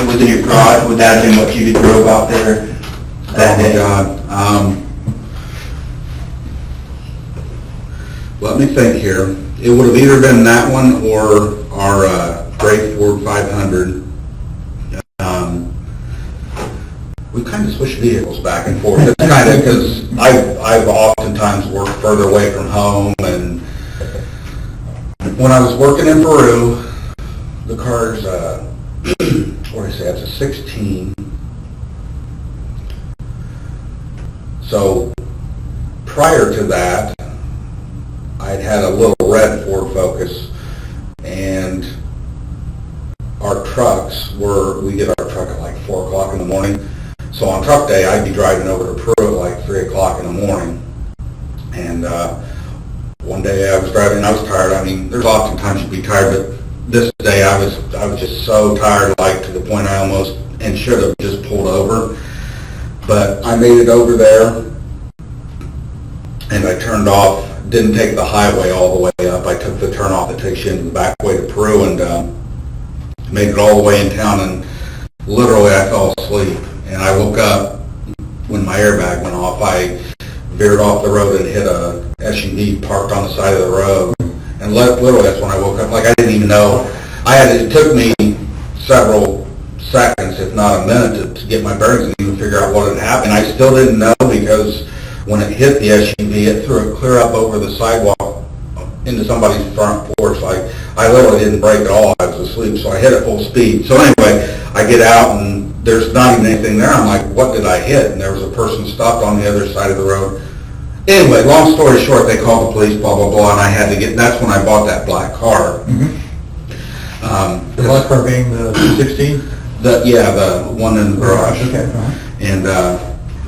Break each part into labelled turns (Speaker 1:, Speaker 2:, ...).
Speaker 1: within your garage, would that have been what you drove out there that day?
Speaker 2: God. Let me think here. It would have either been that one or our gray Ford 500. We kind of switch vehicles back and forth. It's kind of because I've oftentimes worked further away from home, and when I was working in Peru, the car's what do I say? It's a 16. So prior to that, I'd had a little red Ford Focus, and our trucks we get our truck at like 4 o'clock in the morning. So on truck day, I'd be driving over to Peru at like 3 o'clock in the morning. And one day I was driving, and I was tired. I mean, there's often times you'd be tired, but this day I was just so tired, like to the point I almost and should have just pulled over. But I made it over there, and I turned off. Didn't take the highway all the way up. I took the turn off that takes you into the back way to Peru, and made it all the way in town, and literally I fell asleep. And I woke up when my airbag went off. I veered off the road and hit a SUV parked on the side of the road. And literally that's when I woke up. Like I didn't even know. It took me several seconds, if not a minute, to get my bearings and even figure out what had happened. I still didn't know, because when it hit the SUV, it threw it clear up over the sidewalk into somebody's front porch. Like, I literally didn't brake at all. I was asleep, so I hit it full speed. So anyway, I get out, and there's not even anything there. I'm like, what did I hit? And there was a person stopped on the other side of the road. Anyway, long story short, they called the police, blah, blah, blah, and I had to get, that's when I bought that black car.
Speaker 3: Mm-hmm. The black car being the 16?
Speaker 2: The one in the garage.
Speaker 3: Okay.
Speaker 2: And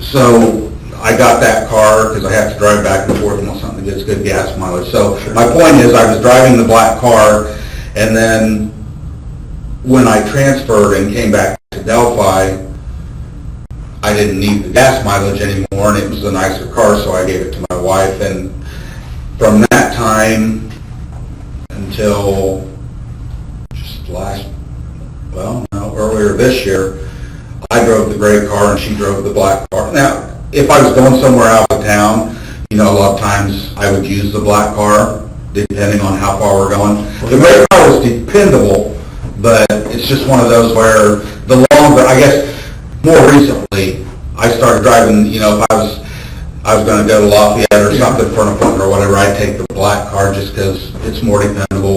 Speaker 2: so I got that car because I have to drive back and forth and want something that gets good gas mileage. So my point is, I was driving the black car, and then when I transferred and came back to Delphi, I didn't need the gas mileage anymore, and it was a nicer car, so I gave it to my wife. And from that time until just earlier this year, I drove the gray car and she drove the black car. Now, if I was going somewhere out of town, a lot of times I would use the black car, depending on how far we're going. The gray car was dependable, but it's just one of those where I guess more recently, I started driving, if I was going to go to Lafayette or something for an appointment or whatever, I'd take the black car just because it's more dependable.